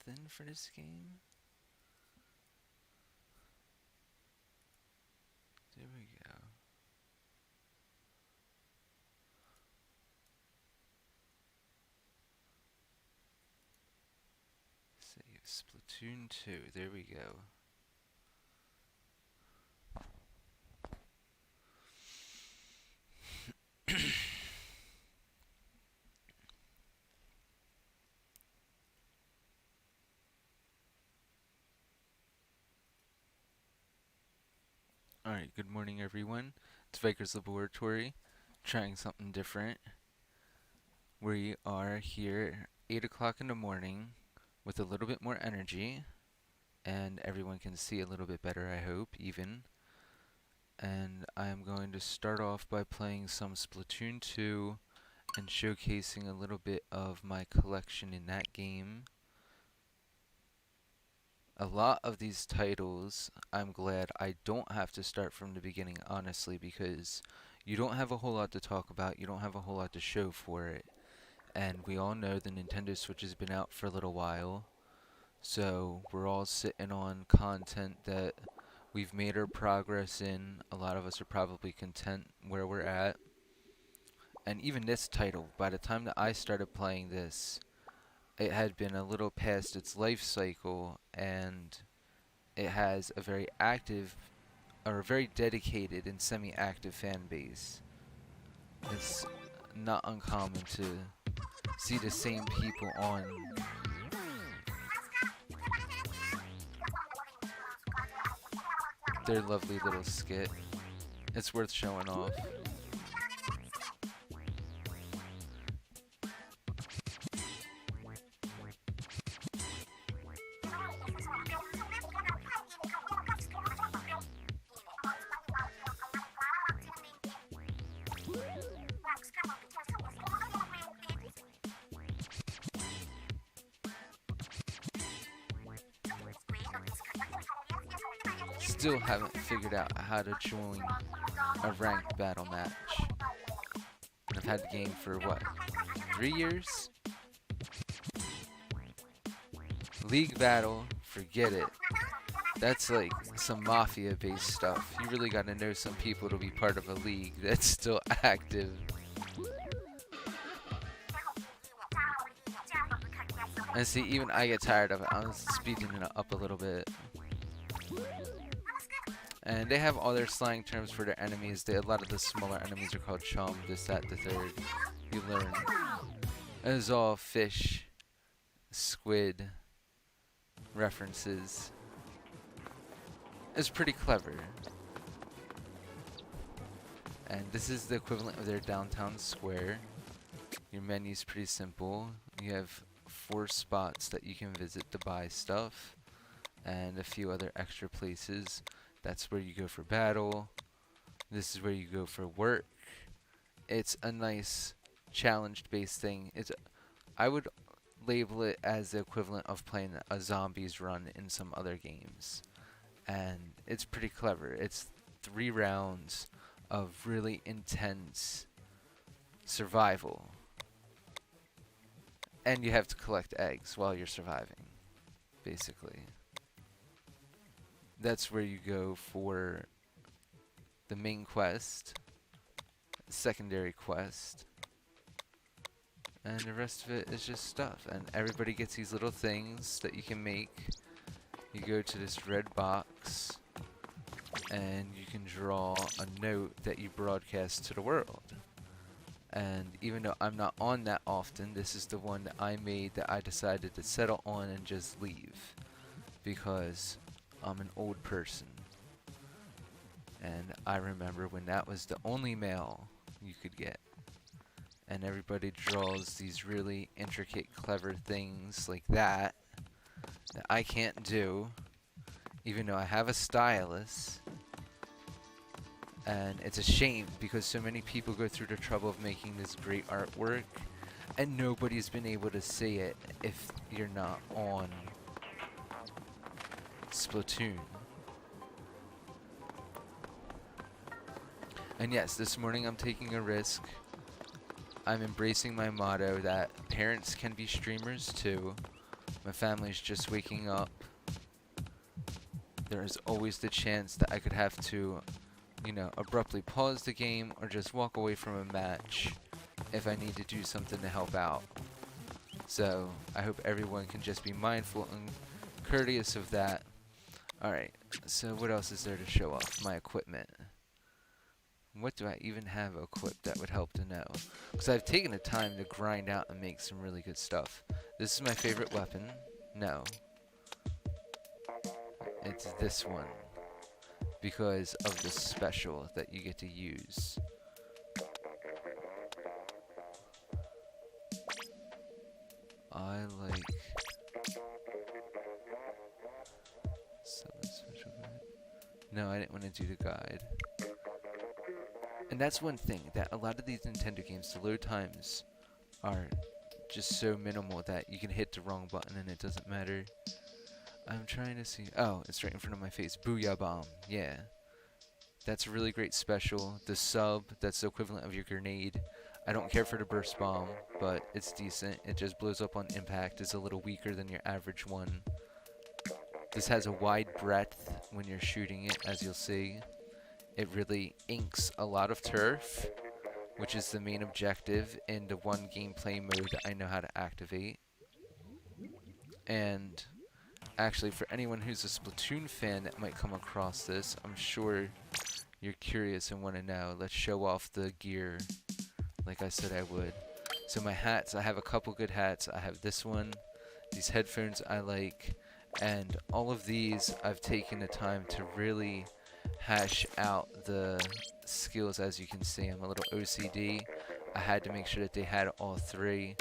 nothing for this game. There we go. Save Splatoon 2. There we go. Alright, good morning everyone. It's Vykker's Laboratory, trying something different. We are here 8 o'clock in the morning with a little bit more energy, and everyone can see a little bit better, I hope, even. And I'm going to start off by playing some Splatoon 2 and showcasing a little bit of my collection in that game. A lot of these titles, I'm glad I don't have to start from the beginning, honestly, because you don't have a whole lot to talk about, you don't have a whole lot to show for it. And we all know the Nintendo Switch has been out for a little while, so we're all sitting on content that we've made our progress in. A lot of us are probably content where we're at. And even this title, by the time that I started playing this, it had been a little past its life cycle, and it has a very active, or a very dedicated and semi-active fan base. It's not uncommon to see the same people on their lovely little skit. It's worth showing off. Still haven't figured out how to join a ranked battle match. And I've had the game for what, 3 years? League battle, forget it. That's like some mafia based stuff. You really gotta know some people to be part of a league that's still active. And see, even I get tired of it. I'm speeding it up a little bit. And they have all their slang terms for their enemies. A lot of the smaller enemies are called chum, this, that, the third. You learn. And it's all fish, squid references. It's pretty clever. And this is the equivalent of their downtown square. Your menu's pretty simple. You have 4 spots that you can visit to buy stuff, and a few other extra places. That's where you go for battle. This is where you go for work. It's a nice challenge-based thing. I would label it as the equivalent of playing a zombies run in some other games. And it's pretty clever. It's 3 rounds of really intense survival. And you have to collect eggs while you're surviving, basically. That's where you go for the main quest, the secondary quest, and the rest of it is just stuff. And everybody gets these little things that you can make. You go to this red box, and you can draw a note that you broadcast to the world. And even though I'm not on that often, this is the one that I made that I decided to settle on and just leave, because I'm an old person, and I remember when that was the only mail you could get. And everybody draws these really intricate, clever things like that I can't do, even though I have a stylus. And it's a shame because so many people go through the trouble of making this great artwork, and nobody's been able to see it if you're not on Splatoon. And yes, this morning I'm taking a risk. I'm embracing my motto that parents can be streamers too. My family's just waking up. There is always the chance that I could have to, you know, abruptly pause the game or just walk away from a match if I need to do something to help out. So I hope everyone can just be mindful and courteous of that. Alright, so what else is there to show off? My equipment. What do I even have equipped that would help to know? Because I've taken the time to grind out and make some really good stuff. This is my favorite weapon. No. It's this one. Because of the special that you get to use. I like... special guide. No, I didn't want to do the guide. And that's one thing, that a lot of these Nintendo games, the load times are just so minimal that you can hit the wrong button and it doesn't matter. I'm trying to see. Oh, it's right in front of my face. Booyah Bomb. Yeah. That's a really great special. The sub, that's the equivalent of your grenade. I don't care for the burst bomb, but it's decent. It just blows up on impact. It's a little weaker than your average one. This has a wide breadth when you're shooting it, as you'll see. It really inks a lot of turf, which is the main objective in the one gameplay mode that I know how to activate. And actually, for anyone who's a Splatoon fan that might come across this, I'm sure you're curious and want to know. Let's show off the gear like I said I would. So my hats, I have a couple good hats. I have this one, these headphones I like, and all of these I've taken the time to really hash out the skills. As you can see, I'm a little OCD. I had to make sure that they had all three.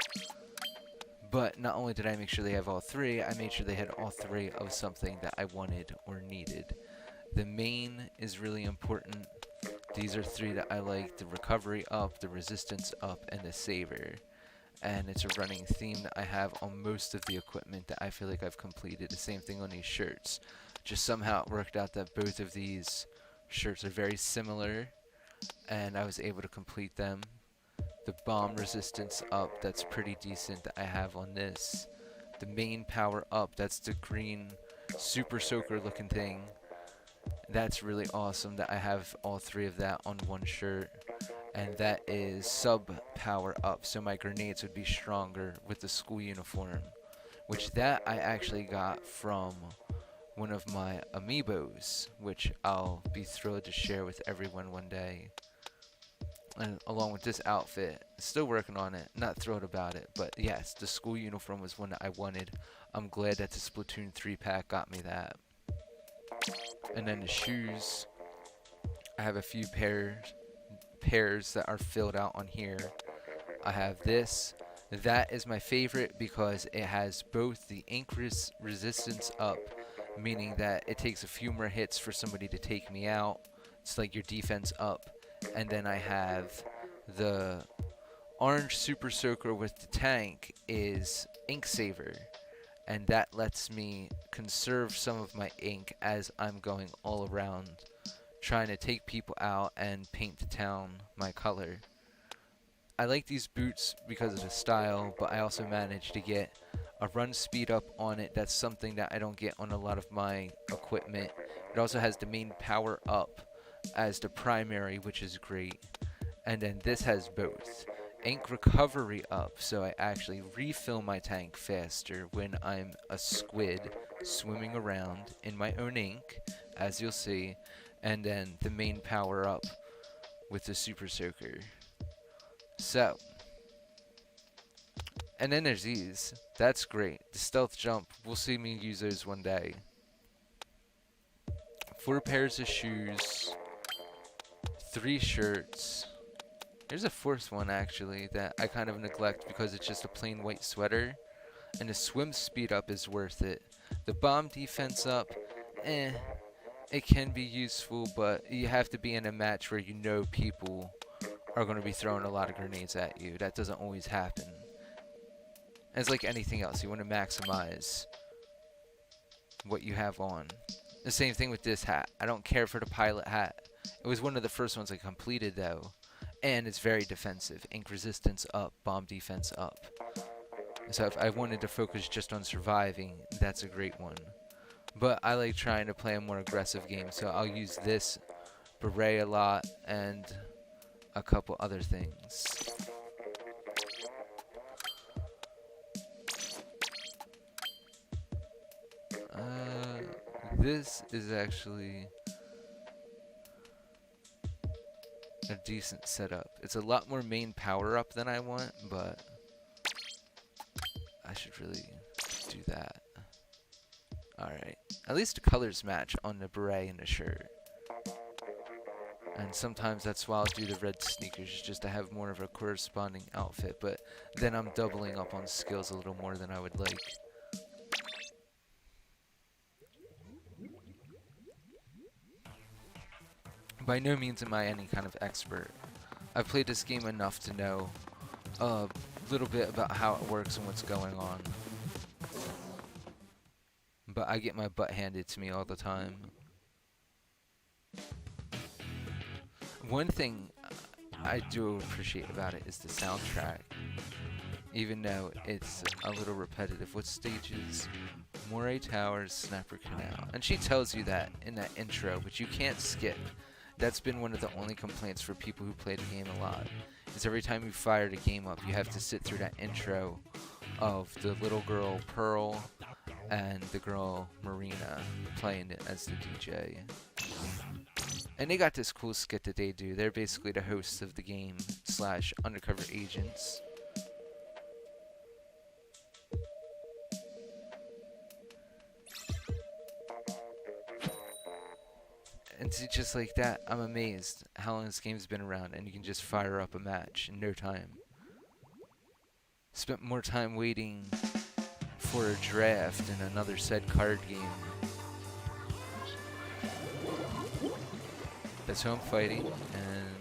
But not only did I make sure they have all three, I made sure they had all three of something that I wanted or needed. The main is really important. These are three that I like: the recovery up, the resistance up, and the saver. And it's a running theme that I have on most of the equipment that I feel like I've completed. The same thing on these shirts. Just somehow it worked out that both of these shirts are very similar, and I was able to complete them. The bomb resistance up, that's pretty decent, that I have on this. The main power up, that's the green super soaker looking thing. That's really awesome that I have all three of that on one shirt. And that is sub power up, so my grenades would be stronger with the school uniform. Which that I actually got from one of my amiibos, which I'll be thrilled to share with everyone one day. And along with this outfit, still working on it, not thrilled about it, but yes, the school uniform was one that I wanted. I'm glad that the Splatoon 3 pack got me that. And then the shoes, I have a few pairs that are filled out on here. I have this. That is my favorite because it has both the ink resistance up, meaning that it takes a few more hits for somebody to take me out. It's like your defense up. And then I have the orange super soaker with the tank is ink saver, and that lets me conserve some of my ink as I'm going all around trying to take people out and paint the town my color. I like these boots because of the style, but I also managed to get a run speed up on it. That's something that I don't get on a lot of my equipment. It also has the main power up as the primary, which is great. And then this has both. Ink recovery up, so I actually refill my tank faster when I'm a squid swimming around in my own ink, as you'll see. And then the main power up with the super soaker. So, and then there's these. That's great. The stealth jump, we'll see me use those one day. 4 pairs of shoes, 3 shirts. There's a 4th one actually that I kind of neglect because it's just a plain white sweater. And the swim speed up is worth it. The bomb defense up, it can be useful, but you have to be in a match where you know people are going to be throwing a lot of grenades at you. That doesn't always happen. It's like anything else. You want to maximize what you have on. The same thing with this hat. I don't care for the pilot hat. It was one of the first ones I completed though. And it's very defensive. Ink resistance up, bomb defense up. So if I wanted to focus just on surviving, that's a great one. But I like trying to play a more aggressive game, so I'll use this beret a lot and a couple other things. This is actually a decent setup. It's a lot more main power up than I want, but I should really do that. Alright. At least the colors match on the beret and the shirt. And sometimes that's why I'll do the red sneakers, just to have more of a corresponding outfit, but then I'm doubling up on skills a little more than I would like. By no means am I any kind of expert. I've played this game enough to know a little bit about how it works and what's going on. But I get my butt handed to me all the time. One thing I do appreciate about it is the soundtrack. Even though it's a little repetitive. What stages? Moray Towers, Snapper Canal. And she tells you that in that intro, which you can't skip. That's been one of the only complaints for people who play the game a lot. Is every time you fire the game up, you have to sit through that intro of the little girl Pearl and the girl Marina playing it as the DJ. And they got this cool skit that they do. They're basically the hosts of the game / undercover agents. And just like that, I'm amazed how long this game's been around and you can just fire up a match in no time. Spent more time waiting for a draft in another said card game. That's who I'm fighting, and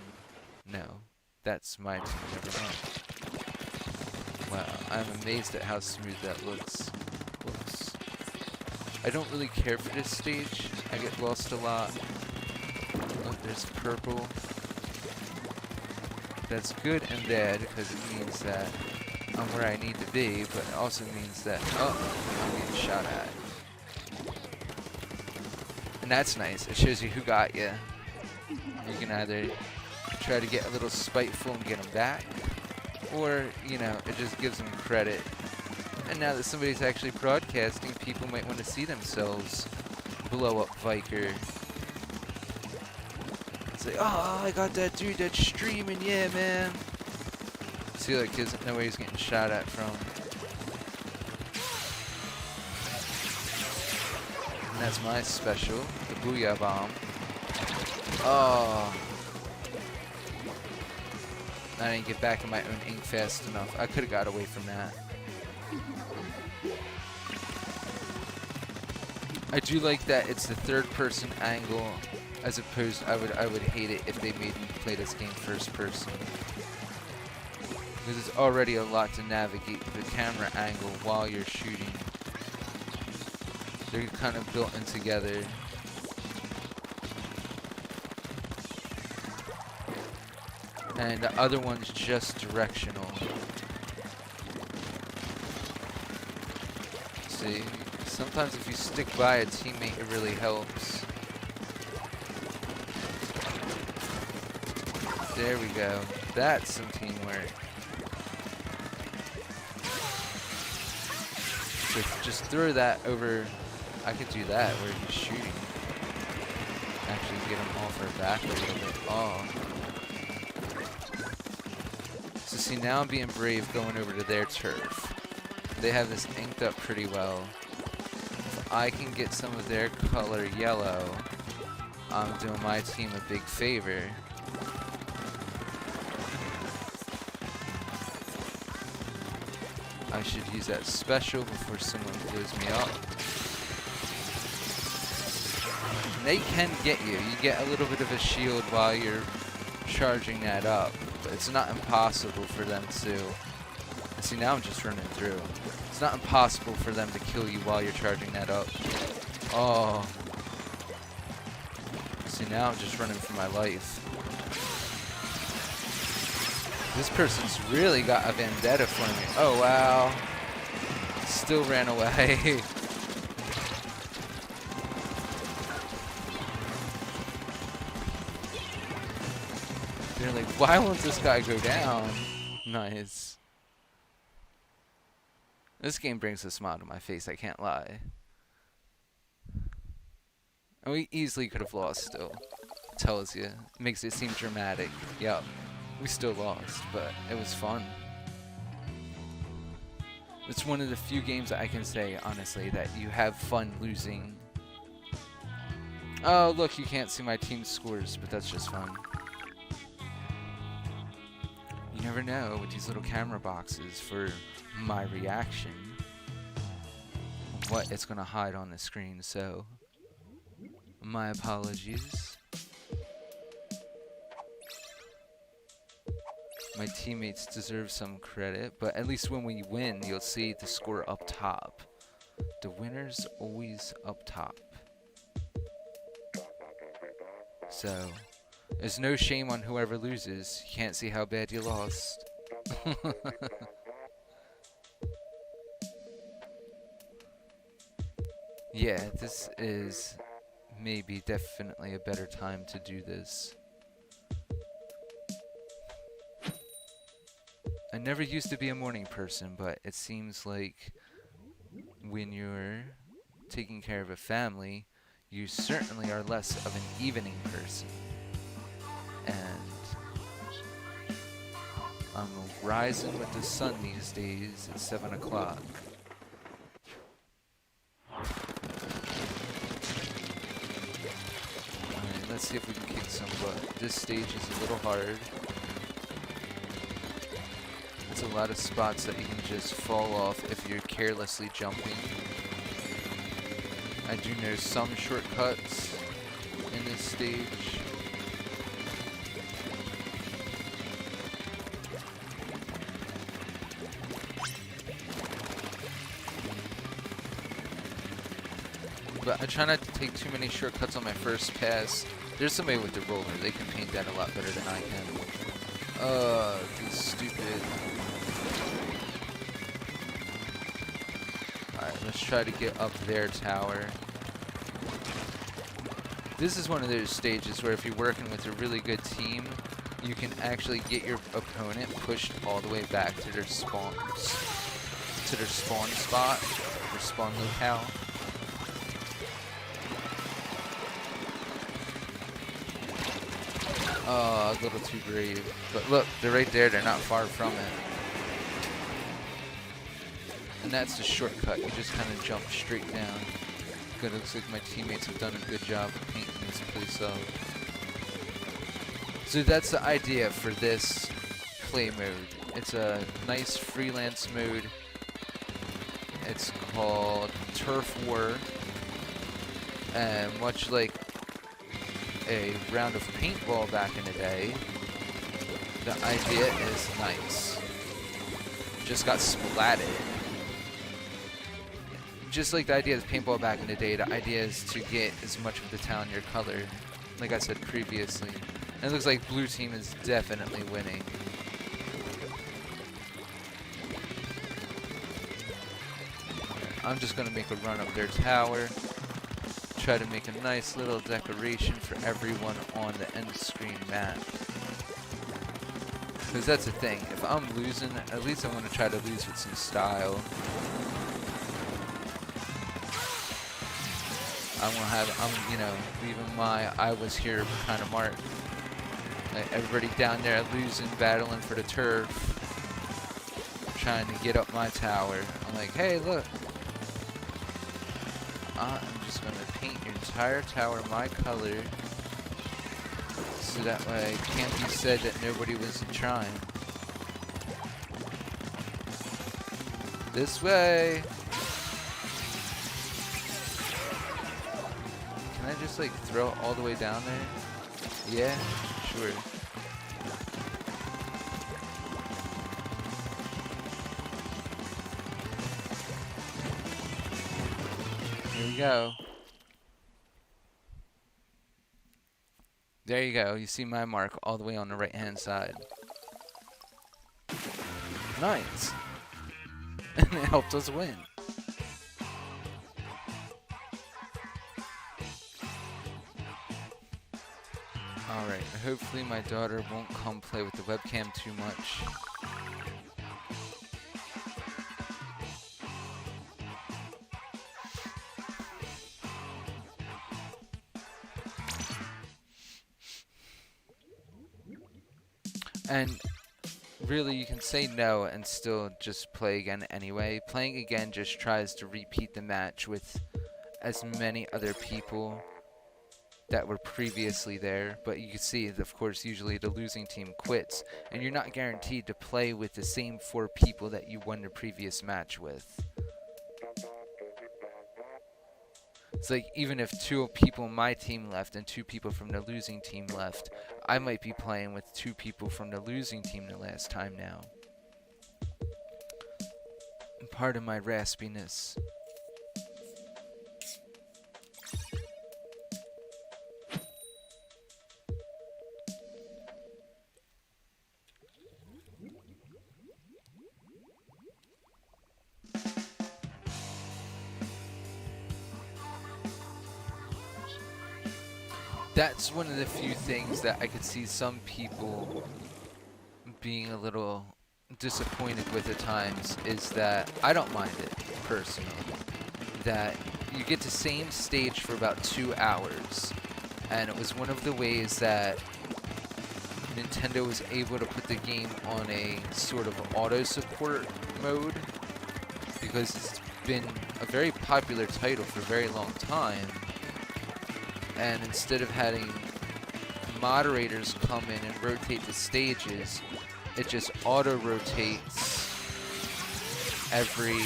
no, that's my team, never mind. Wow, I'm amazed at how smooth that looks. Whoops. I don't really care for this stage. I get lost a lot. Oh, there's purple. That's good and bad because it means that I'm where I need to be, but it also means that, oh, I'm getting shot at. And that's nice. It shows you who got you. You can either try to get a little spiteful and get them back, or, you know, it just gives them credit. And now that somebody's actually broadcasting, people might want to see themselves blow up Vykker. It's like, oh, I got that dude that's streaming, yeah, man. See, like, he doesn't know where he's getting shot at from. And that's my special, the Booyah Bomb. Oh. I didn't get back in my own ink fast enough. I could have got away from that. I do like that it's the third person angle, as opposed I would hate it if they made me play this game first person. Because it's already a lot to navigate the camera angle while you're shooting. They're kind of built in together. And the other one's just directional. See, sometimes if you stick by a teammate, it really helps. There we go. That's some teamwork. So just throw that over. I could do that where he's shooting. Actually get him off our back a little bit. Oh. So see, now I'm being brave going over to their turf. They have this inked up pretty well. If I can get some of their color yellow, I'm doing my team a big favor. I should use that special before someone blows me up. And they can get you. You get a little bit of a shield while you're charging that up. But it's not impossible for them to... And see, now I'm just running through. It's not impossible for them to kill you while you're charging that up. Oh. See, now I'm just running for my life. This person's really got a vendetta for me. Oh, wow. Still ran away. They're like, why won't this guy go down? Nice. This game brings a smile to my face, I can't lie. And we easily could have lost still. Tells you. Makes it seem dramatic. Yup. We still lost, but it was fun. It's one of the few games that I can say, honestly, that you have fun losing. Oh, look, you can't see my team's scores, but that's just fun. You never know with these little camera boxes for my reaction what it's going to hide on the screen, so my apologies. My teammates deserve some credit, but at least when we win, you'll see the score up top. The winner's always up top. So, there's no shame on whoever loses. You can't see how bad you lost. Yeah, this is maybe definitely a better time to do this. I never used to be a morning person, but it seems like when you're taking care of a family, you certainly are less of an evening person. And I'm rising with the sun these days at 7 o'clock. Alright, let's see if we can kick some butt. This stage is a little hard. It's a lot of spots that you can just fall off if you're carelessly jumping. I do know some shortcuts in this stage. But I try not to take too many shortcuts on my first pass. There's somebody with the roller. They can paint that a lot better than I can. This stupid. Alright, let's try to get up their tower. This is one of those stages where if you're working with a really good team, you can actually get your opponent pushed all the way back to their spawn spot, or spawn locale. Oh, a little too brave. But look, they're right there. They're not far from it. And that's the shortcut. You just kind of jump straight down. Good. It looks like my teammates have done a good job of painting this place up. So that's the idea for this play mode. It's a nice freelance mode. It's called Turf War. And much like a round of paintball back in the day, the idea is nice. Just got splatted. Just like the idea of paintball back in the day, the idea is to get as much of the town your color, like I said previously. And it looks like blue team is definitely winning. I'm just gonna make a run up their tower. Try to make a nice little decoration for everyone on the end screen map. Because that's the thing, if I'm losing, at least I want to try to lose with some style. I'm you know, leaving my I was here kind of mark. Like everybody down there losing, battling for the turf, trying to get up my tower. I'm like, hey, look. I'm just going to paint your entire tower my color, so that way it can't be said that nobody was trying. This way! Can I just like throw it all the way down there? Yeah, sure. Here we go. There you go. You see my mark all the way on the right hand side. Nice. And it helped us win. hopefully my daughter won't come play with the webcam too much. And really, you can say no and still just play again anyway. Playing again just tries to repeat the match with as many other people that were previously there, but you can see, of course, usually the losing team quits, and you're not guaranteed to play with the same 4 people that you won the previous match with. It's like, even if 2 people on my team left and 2 people from the losing team left, I might be playing with 2 people from the losing team the last time now. Pardon my raspiness. That's one of the few things that I could see some people being a little disappointed with at times, is that I don't mind it personally, that you get the same stage for about 2 hours, and it was one of the ways that Nintendo was able to put the game on a sort of auto support mode, because it's been a very popular title for a very long time. And instead of having moderators come in and rotate the stages, it just auto-rotates every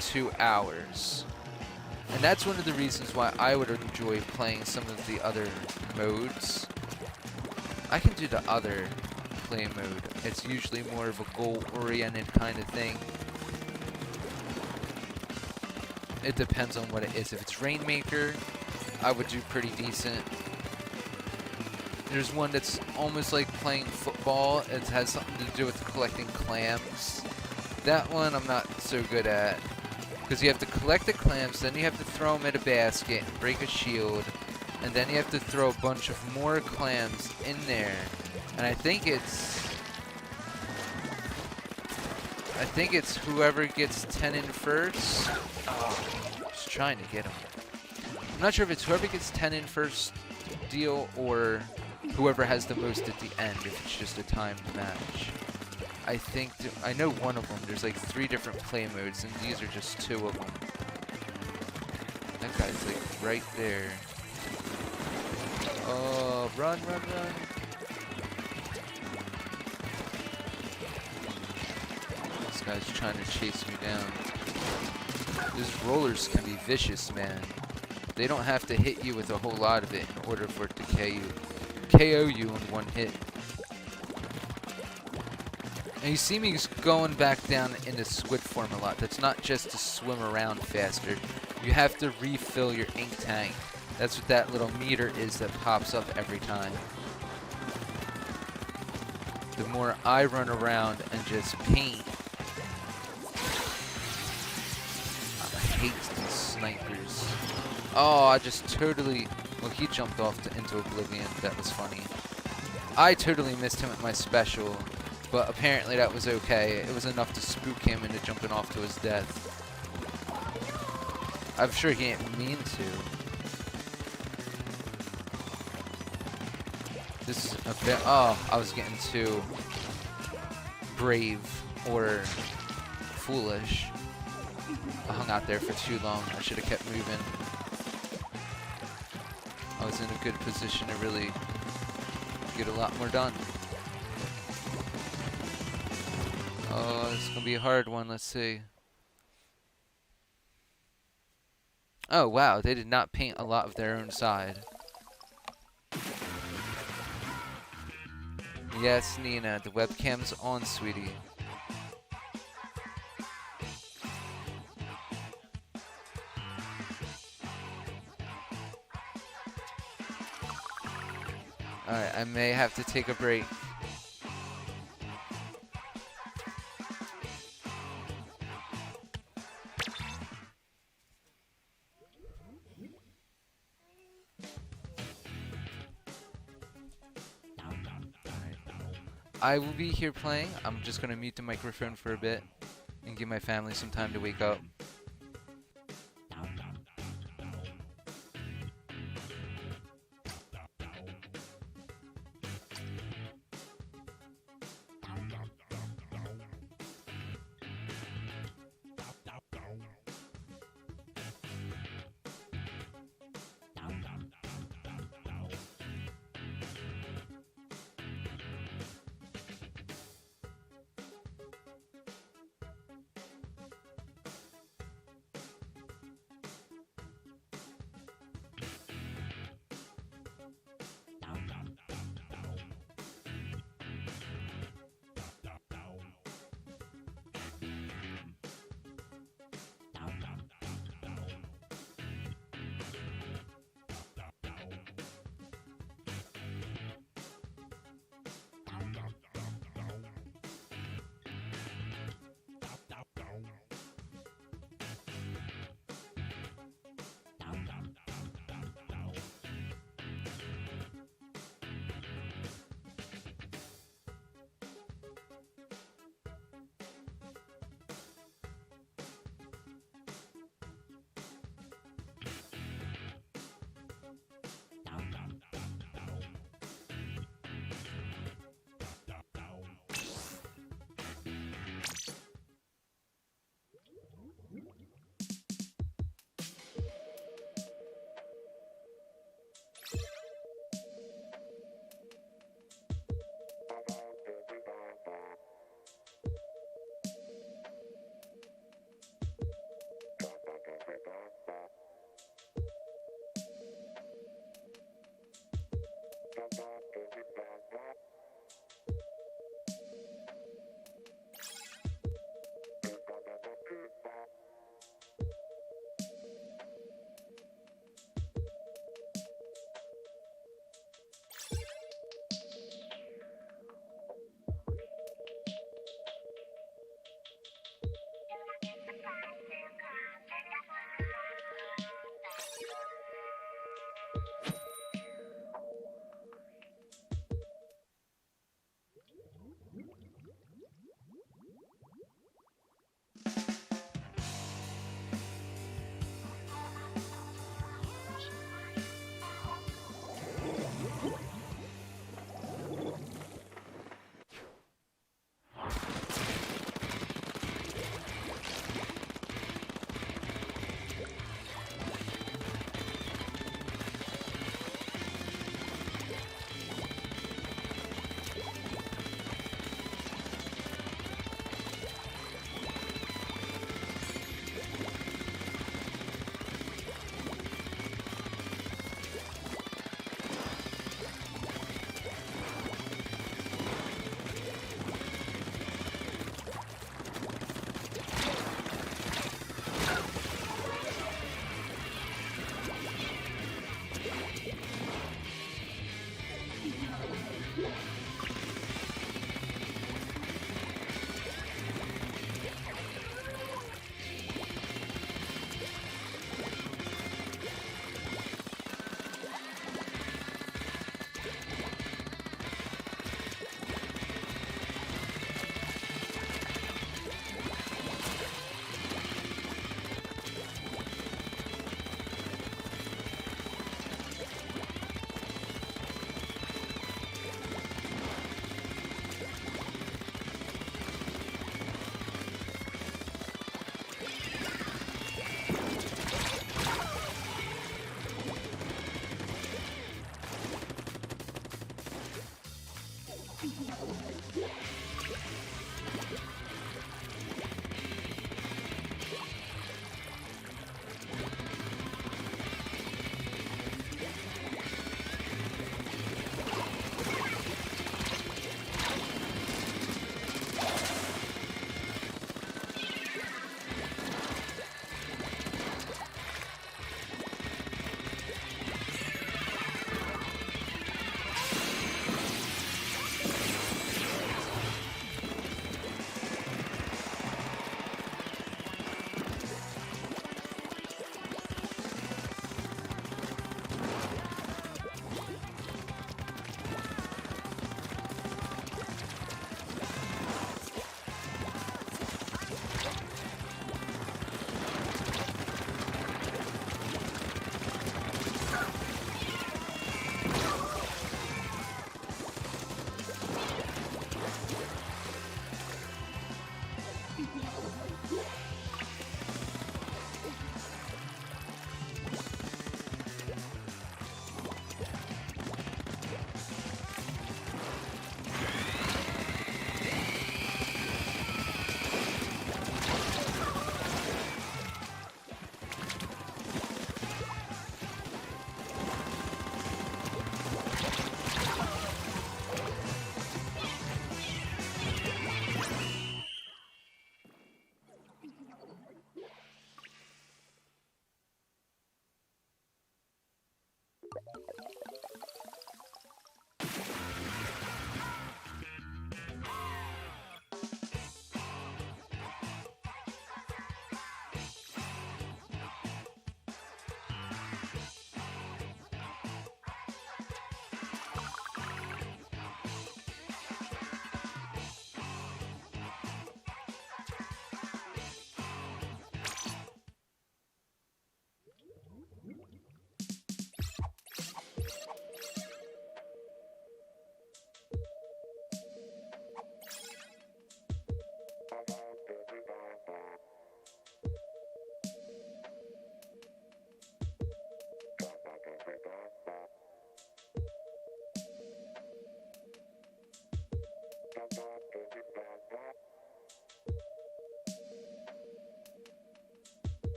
2 hours. And that's one of the reasons why I would enjoy playing some of the other modes. I can do the other play mode. It's usually more of a goal-oriented kind of thing. It depends on what it is. If it's Rainmaker, I would do pretty decent. There's one that's almost like playing football. It has something to do with collecting clams. That one I'm not so good at, because you have to collect the clams, then you have to throw them in a basket and break a shield, and then you have to throw a bunch of more clams in there. And I think it's whoever gets 10 in first. Oh, just trying to get him. I'm not sure if it's whoever gets 10 in first deal or whoever has the most at the end, if it's just a timed match. I know one of them. There's like 3 different play modes, and these are just 2 of them. That guy's like right there. Oh, run, run, run. This guy's trying to chase me down. These rollers can be vicious, man. They don't have to hit you with a whole lot of it in order for it to KO you in one hit. And you see me going back down into squid form a lot. That's not just to swim around faster. You have to refill your ink tank. That's what that little meter is that pops up every time. The more I run around and just paint. I hate these snipers. Oh, I just totally... Well, he jumped off into oblivion. That was funny. I totally missed him at my special, but apparently that was okay. It was enough to spook him into jumping off to his death. I'm sure he didn't mean to. This is a bit... Oh, I was getting too brave or foolish. I hung out there for too long. I should have kept moving. I was in a good position to really get a lot more done. Oh, this is going to be a hard one. Let's see. Oh, wow. They did not paint a lot of their own side. Yes, Nina. The webcam's on, sweetie. Alright, I may have to take a break. I will be here playing. I'm just gonna mute the microphone for a bit and give my family some time to wake up.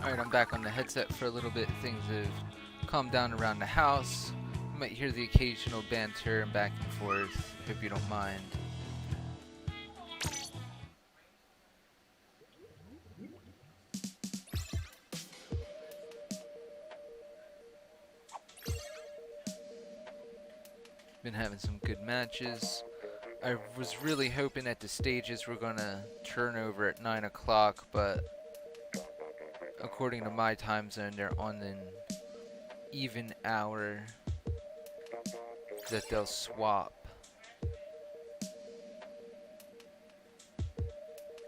Alright, I'm back on the headset for a little bit. Things have calmed down around the house. You might hear the occasional banter and back and forth. Hope you don't mind. Been having some good matches. I was really hoping that the stages were gonna turn over at 9 o'clock, but according to my time zone, they're on an even hour that they'll swap.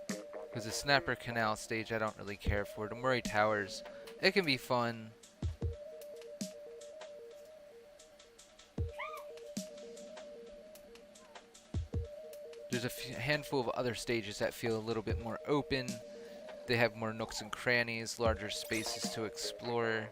Because the Snapper Canal stage I don't really care for. The Murray Towers, it can be fun. There's a handful of other stages that feel a little bit more open. They have more nooks and crannies, larger spaces to explore.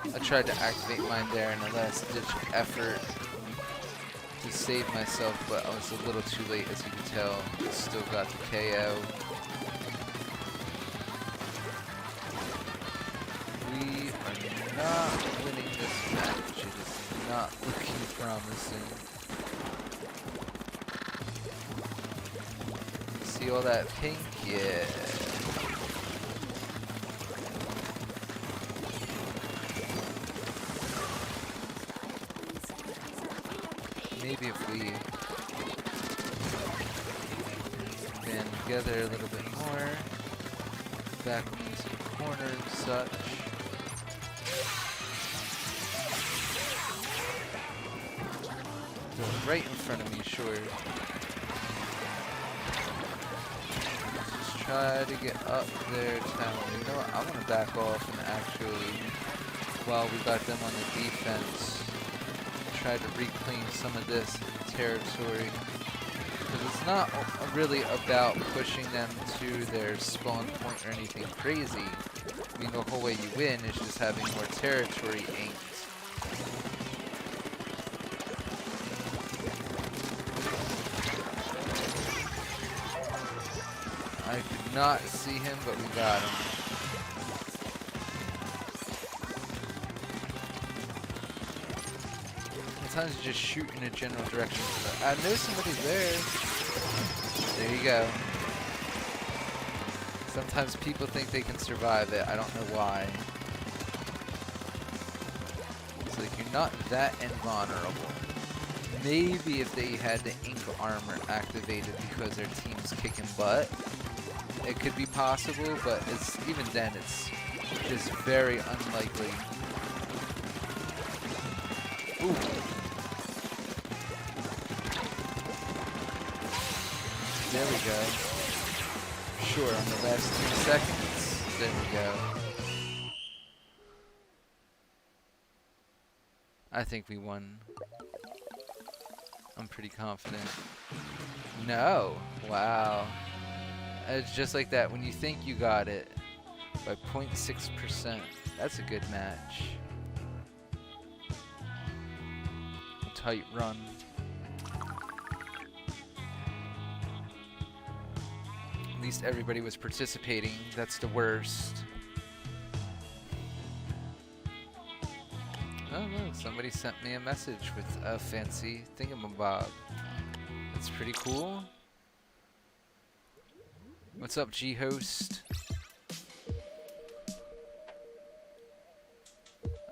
I tried to activate mine there in a last-ditch effort to save myself, but I was a little too late, as you can tell. Still got the KO. We are not winning this match. It is not looking promising. See all that pink? Yeah. Maybe if we band together a little bit more, back into the corner and such. Go right in front of me, sure. Just try to get up there, town. You know what? I want to back off and actually, while we got them on the defense, try to reclaim some of this territory, because it's not really about pushing them to their spawn point or anything crazy. I mean, the whole way you win is just having more territory inked. I could not see him, but we got him. Sometimes you just shoot in a general direction. I know somebody's there. There you go. Sometimes people think they can survive it. I don't know why. It's like you're not that invulnerable. Maybe if they had the ink armor activated because their team's kicking butt, it could be possible, but it's even then it's just very unlikely. Ooh. There we go. Sure, on the last 2 seconds. There we go. I think we won. I'm pretty confident. No! Wow. It's just like that. When you think you got it by 0.6%. That's a good match. A tight run. At least everybody was participating. That's the worst. Oh, look, somebody sent me a message with a fancy thingamabob. That's pretty cool. What's up, G-Host?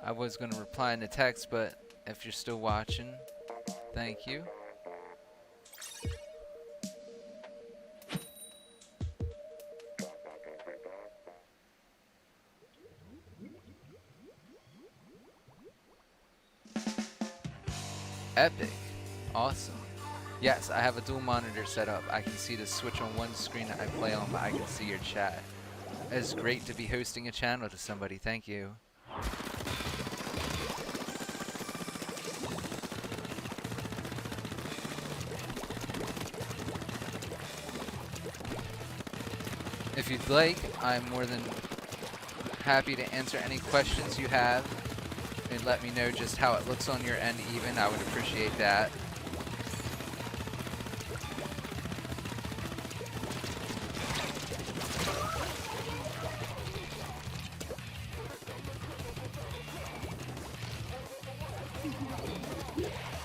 I was going to reply in the text, but if you're still watching, thank you. Epic. Awesome. Yes, I have a dual monitor set up. I can see the Switch on one screen that I play on, but I can see your chat. It's great to be hosting a channel to somebody. Thank you. If you'd like, I'm more than happy to answer any questions you have. And let me know just how it looks on your end even. I would appreciate that.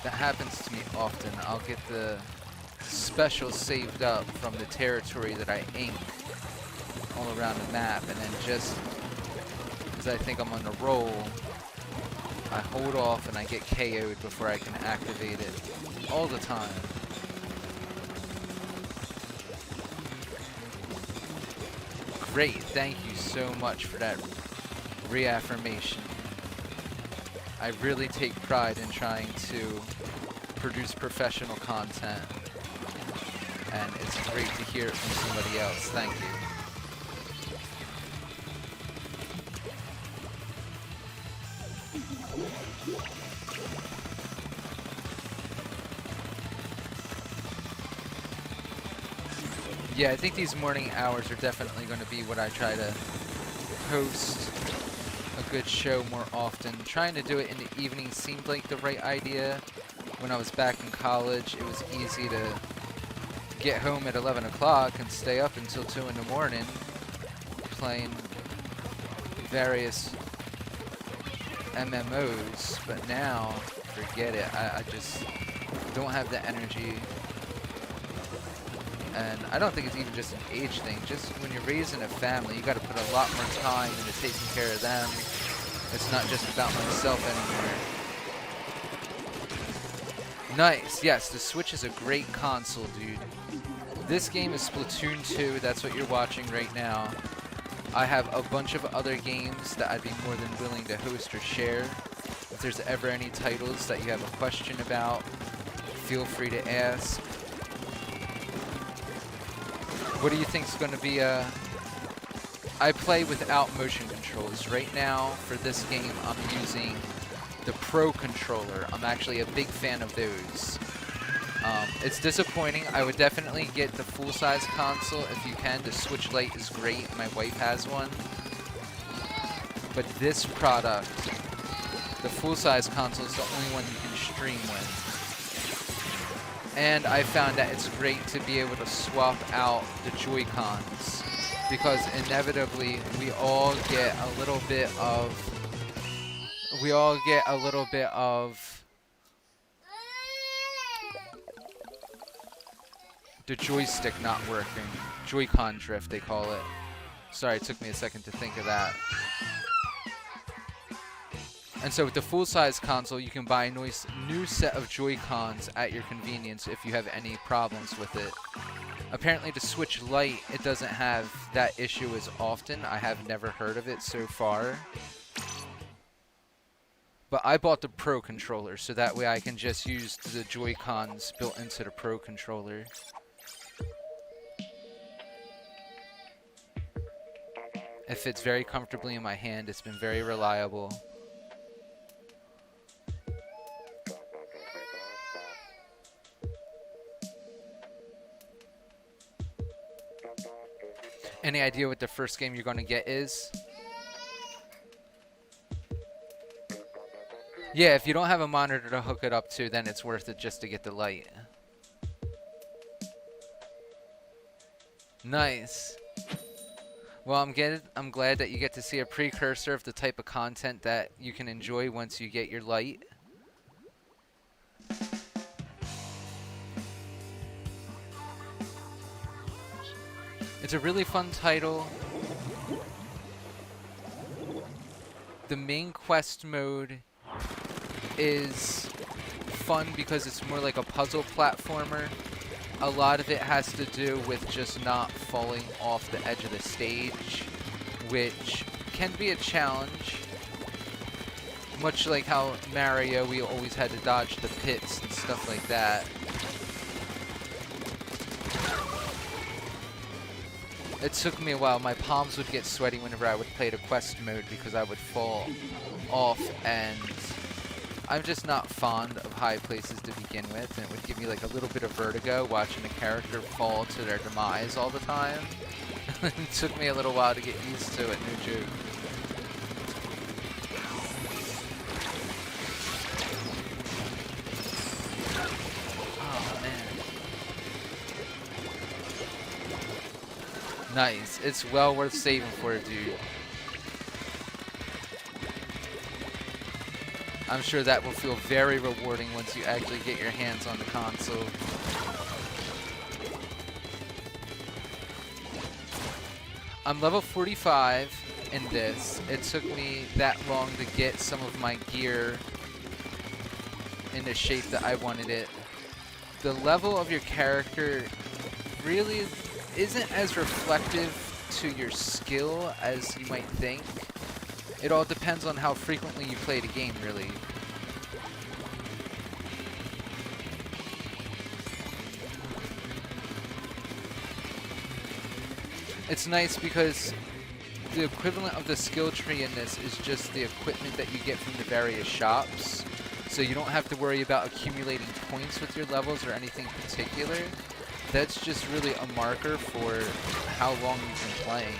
That happens to me often. I'll get the special saved up from the territory that I ink all around the map, and then just as I think I'm on a roll, I hold off and I get KO'd before I can activate it all the time. Great, thank you so much for that reaffirmation. I really take pride in trying to produce professional content, and it's great to hear it from somebody else. Thank you. Yeah, I think these morning hours are definitely going to be what I try to host a good show more often. Trying to do it in the evening seemed like the right idea. When I was back in college, it was easy to get home at 11 o'clock and stay up until 2 in the morning playing various MMOs, but now, forget it. I just don't have the energy. And I don't think it's even just an age thing. Just when you're raising a family, you got to put a lot more time into taking care of them. It's not just about myself anymore. Nice. Yes, the Switch is a great console, dude. This game is Splatoon 2. That's what you're watching right now. I have a bunch of other games that I'd be more than willing to host or share. If there's ever any titles that you have a question about, feel free to ask. What do you think is going to be I play without motion controls. Right now, for this game, I'm using the Pro controller. I'm actually a big fan of those. It's disappointing. I would definitely get the full-size console if you can. The Switch Lite is great. My wife has one. But this product, the full-size console, is the only one you can stream with. And I found that it's great to be able to swap out the Joy-Cons, because inevitably we all get a little bit of the joystick not working. Joy-Con drift, they call it. Sorry, it took me a second to think of that. And so with the full-size console, you can buy a new set of Joy-Cons at your convenience if you have any problems with it. Apparently the Switch Lite, it doesn't have that issue as often. I have never heard of it so far. But I bought the Pro controller, so that way I can just use the Joy-Cons built into the Pro controller. It fits very comfortably in my hand. It's been very reliable. Any idea what the first game you're going to get is? Yeah, if you don't have a monitor to hook it up to, then it's worth it just to get the light. Nice. Well, I'm glad that you get to see a precursor of the type of content that you can enjoy once you get your light. It's a really fun title. The main quest mode is fun because it's more like a puzzle platformer. A lot of it has to do with just not falling off the edge of the stage, which can be a challenge. Much like how Mario, we always had to dodge the pits and stuff like that. It took me a while. My palms would get sweaty whenever I would play the quest mode because I would fall off, and I'm just not fond of high places to begin with, and it would give me like a little bit of vertigo watching a character fall to their demise all the time. It took me a little while to get used to it, no joke. Oh man. Nice. It's well worth saving for it, dude. I'm sure that will feel very rewarding once you actually get your hands on the console. I'm level 45 in this. It took me that long to get some of my gear in the shape that I wanted it. The level of your character really isn't as reflective to your skill as you might think. It all depends on how frequently you play the game, really. It's nice because the equivalent of the skill tree in this is just the equipment that you get from the various shops. So you don't have to worry about accumulating points with your levels or anything particular. That's just really a marker for how long you've been playing.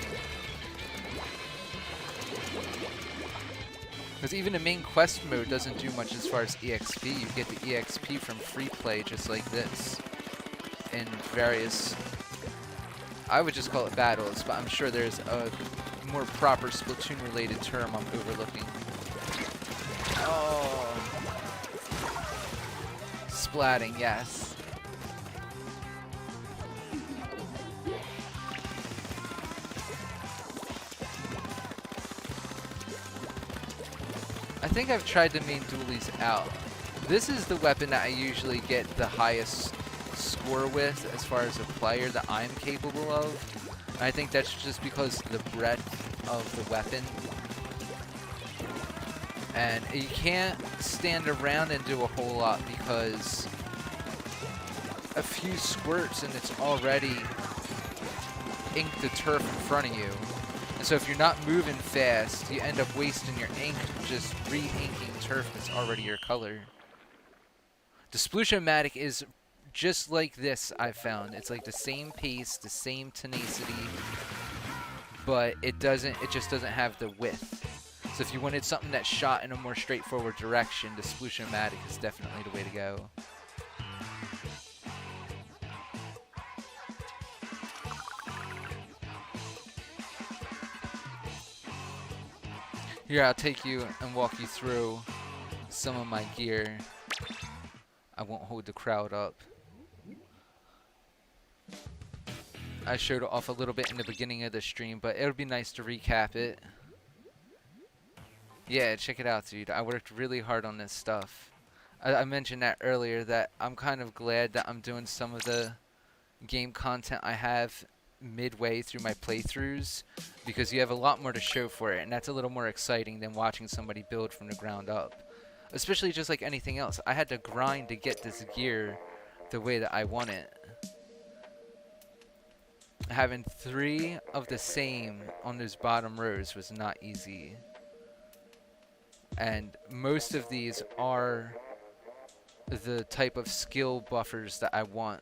Because even the main quest mode doesn't do much as far as EXP. You get the EXP from free play just like this in various, I would just call it battles, but I'm sure there's a more proper Splatoon related term I'm overlooking. Oh. Splatting, yes. I think I've tried the main dualies out. This is the weapon that I usually get the highest score with as far as a player that I'm capable of. And I think that's just because of the breadth of the weapon. And you can't stand around and do a whole lot because a few squirts and it's already inked the turf in front of you. And so if you're not moving fast, you end up wasting your ink just re-inking turf that's already your color. The Sploosh-O-Matic is just like this, I've found. It's like the same pace, the same tenacity, but it just doesn't have the width. So if you wanted something that shot in a more straightforward direction, the Sploosh-O-Matic is definitely the way to go. Here, I'll take you and walk you through some of my gear. I won't hold the crowd up. I showed it off a little bit in the beginning of the stream, but it would be nice to recap it. Yeah, check it out, dude. I worked really hard on this stuff. I mentioned that earlier, that I'm kind of glad that I'm doing some of the game content I have midway through my playthroughs, because you have a lot more to show for it, and that's a little more exciting than watching somebody build from the ground up. Especially just like anything else, I had to grind to get this gear the way that I want it. Having 3 of the same on those bottom rows was not easy. And most of these are the type of skill buffers that I want.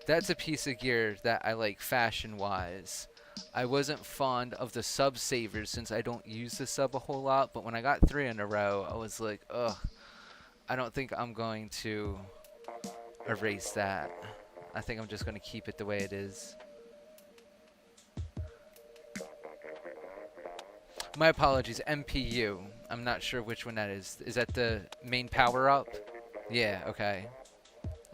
That's a piece of gear that I like fashion-wise. I wasn't fond of the sub savers since I don't use the sub a whole lot, but when I got 3 in a row, I was like, ugh, I don't think I'm going to erase that. I think I'm just going to keep it the way it is. My apologies, MPU. I'm not sure which one that is. Is that the main power-up? Yeah, okay.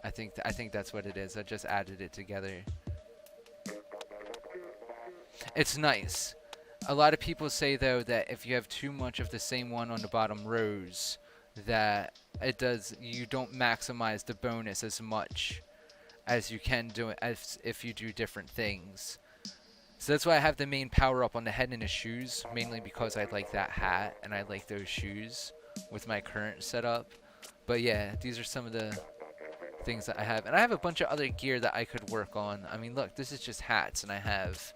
I think that's what it is. I just added it together. It's nice. A lot of people say, though, that if you have too much of the same one on the bottom rows, that you don't maximize the bonus as much as you can do it as if you do different things. So that's why I have the main power up on the head and the shoes, mainly because I like that hat and I like those shoes with my current setup. But yeah, these are some of the things that I have. And I have a bunch of other gear that I could work on. I mean, look, this is just hats, and I have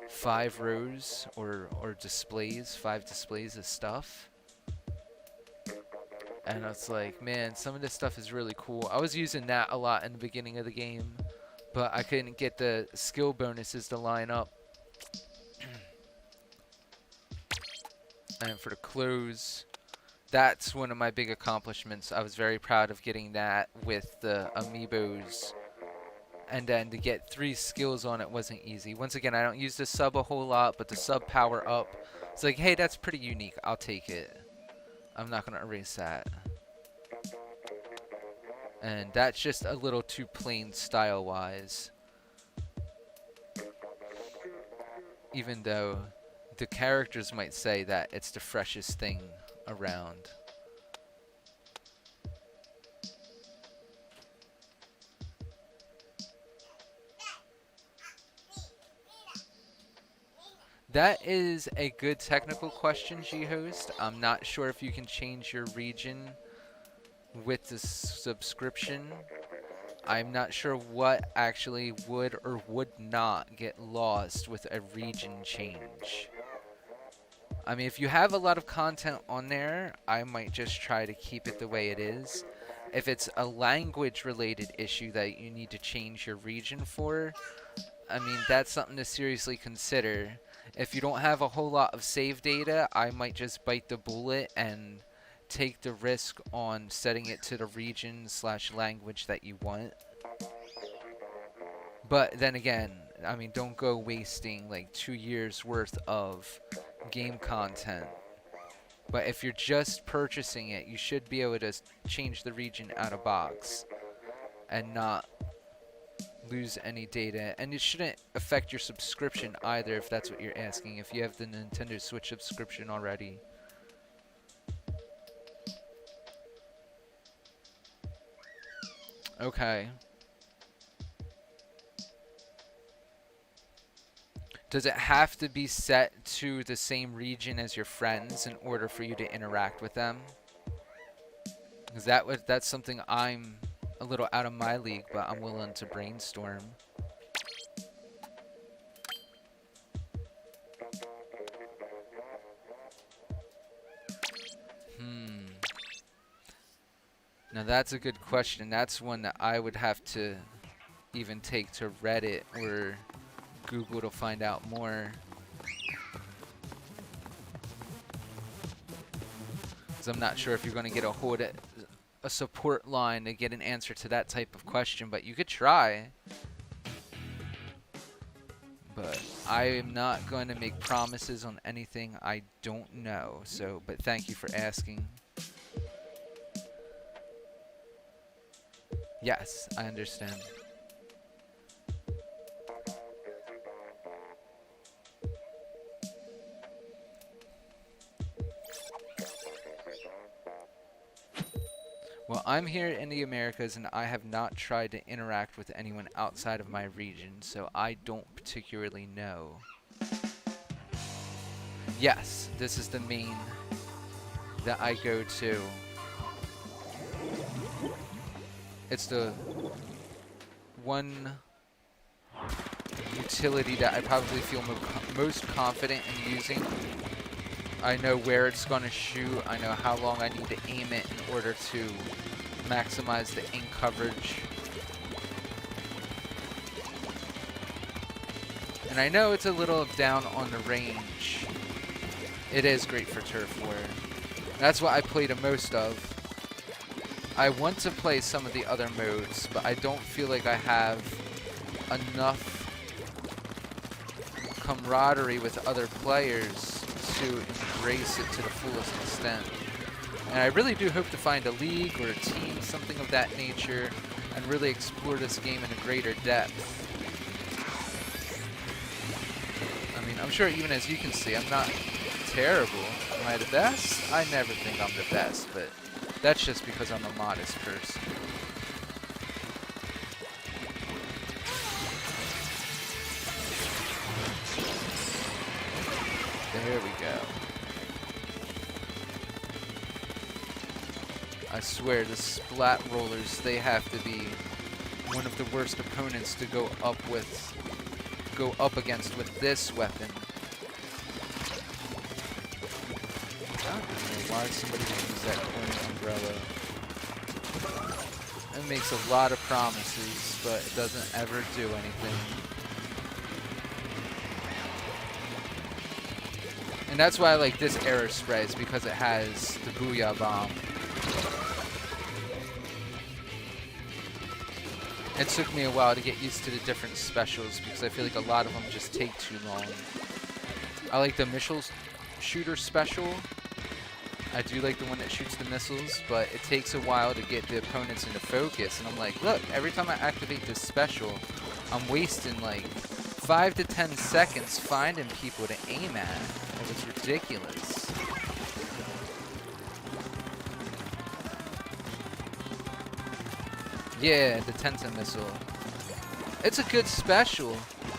5 rows or displays, 5 displays of stuff. And it's like, man, some of this stuff is really cool. I was using that a lot in the beginning of the game, but I couldn't get the skill bonuses to line up. And for the clothes, that's one of my big accomplishments. I was very proud of getting that with the amiibos. And then to get 3 skills on it wasn't easy. Once again, I don't use the sub a whole lot, but the sub power up, it's like, hey, that's pretty unique. I'll take it. I'm not going to erase that. And that's just a little too plain style-wise. Even though the characters might say that it's the freshest thing around. That is a good technical question, G-Host. I'm not sure if you can change your region with the subscription. I'm not sure what actually would or would not get lost with a region change. I mean, if you have a lot of content on there, I might just try to keep it the way it is. If it's a language-related issue that you need to change your region for, I mean, that's something to seriously consider. If you don't have a whole lot of save data, I might just bite the bullet and take the risk on setting it to the region/language that you want. But then again, I mean, don't go wasting like 2 years worth of game content. But if you're just purchasing it, you should be able to change the region out of box and not lose any data. And it shouldn't affect your subscription either, if that's what you're asking, if you have the Nintendo Switch subscription already. Okay. Does it have to be set to the same region as your friends in order for you to interact with them? Because that's something I'm a little out of my league, but I'm willing to brainstorm. Now that's a good question. That's one that I would have to even take to Reddit or Google to find out more. Because I'm not sure if you're going to get a support line to get an answer to that type of question, but you could try. But I am not going to make promises on anything I don't know. So, but thank you for asking. Yes, I understand. Well, I'm here in the Americas, and I have not tried to interact with anyone outside of my region, so I don't particularly know. Yes, this is the main that I go to. It's the one utility that I probably feel most confident in using. I know where it's going to shoot. I know how long I need to aim it in order to maximize the ink coverage. And I know it's a little down on the range. It is great for turf war. That's what I play the most of. I want to play some of the other modes, but I don't feel like I have enough camaraderie with other players to embrace it to the fullest extent. And I really do hope to find a league or a team, something of that nature, and really explore this game in a greater depth. I mean, I'm sure even as you can see, I'm not terrible. Am I the best? I never think I'm the best, but that's just because I'm a modest person. There we go. I swear, the splat rollers, they have to be one of the worst opponents to go up against with this weapon. I don't know why somebody would use that corner umbrella. It makes a lot of promises, but it doesn't ever do anything. And that's why I like this error spreads, because it has the Booyah Bomb. It took me a while to get used to the different specials, because I feel like a lot of them just take too long. I like the missile shooter special. I do like the one that shoots the missiles, but it takes a while to get the opponents into focus. And I'm like, look, every time I activate this special, I'm wasting like 5 to 10 seconds finding people to aim at. It was ridiculous. Yeah, the Tenta missile. It's a good special,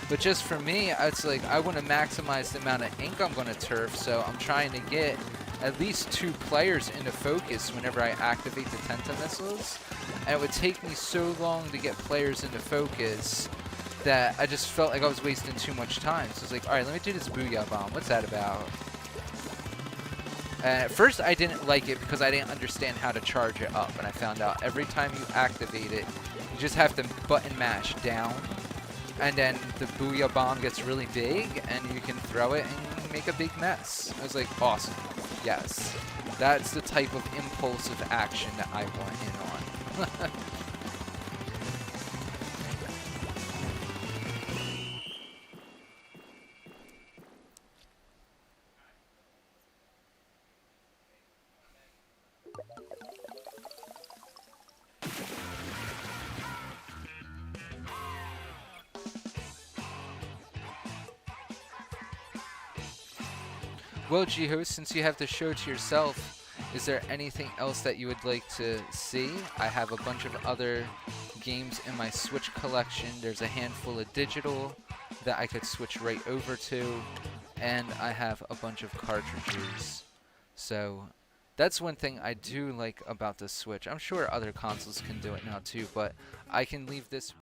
but just for me, it's like I want to maximize the amount of ink I'm going to turf, so I'm trying to get at least 2 players into focus whenever I activate the Tenta missiles. And it would take me so long to get players into focus that I just felt like I was wasting too much time. So it's like, alright, let me do this Booyah Bomb. What's that about? At first, I didn't like it because I didn't understand how to charge it up. And I found out every time you activate it, you just have to button mash down. And then the Booyah Bomb gets really big, and you can throw it and make a big mess. I was like, awesome. Yes. That's the type of impulsive action that I want in on. Well, Jiho, since you have the show to yourself, is there anything else that you would like to see? I have a bunch of other games in my Switch collection. There's a handful of digital that I could switch right over to, and I have a bunch of cartridges. So that's one thing I do like about the Switch. I'm sure other consoles can do it now too, but I can leave this